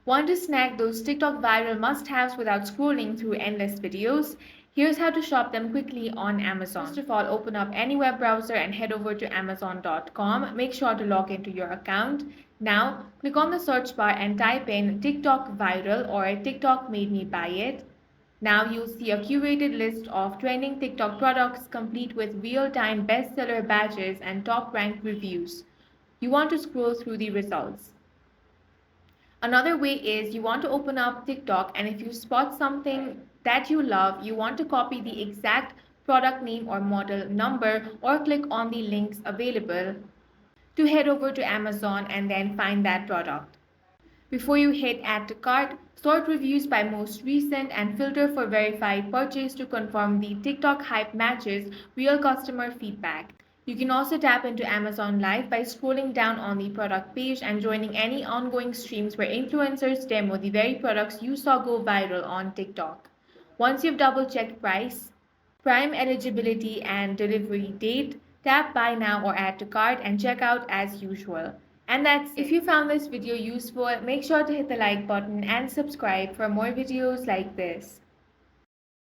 Want to snag those TikTok viral must-haves without scrolling through endless videos? Here's how to shop them quickly on Amazon. First of all, open up any web browser and head over to Amazon.com. Make sure to log into your account. Now, click on the search bar and type in TikTok viral or TikTok made me buy it. Now you'll see a curated list of trending TikTok products complete with real-time bestseller badges and top-ranked reviews. You want to scroll through the results. Another way is you want to open up TikTok, and if you spot something that you love, you want to copy the exact product name or model number or click on the links available to head over to Amazon and then find that product. Before you hit add to cart, sort reviews by most recent and filter for verified purchase to confirm the TikTok hype matches real customer feedback. You can also tap into Amazon Live by scrolling down on the product page and joining any ongoing streams where influencers demo the very products you saw go viral on TikTok. Once you've double checked price, Prime eligibility and delivery date, tap buy now or add to cart and check out as usual. And that's it. If you found this video useful, make sure to hit the like button and subscribe for more videos like this.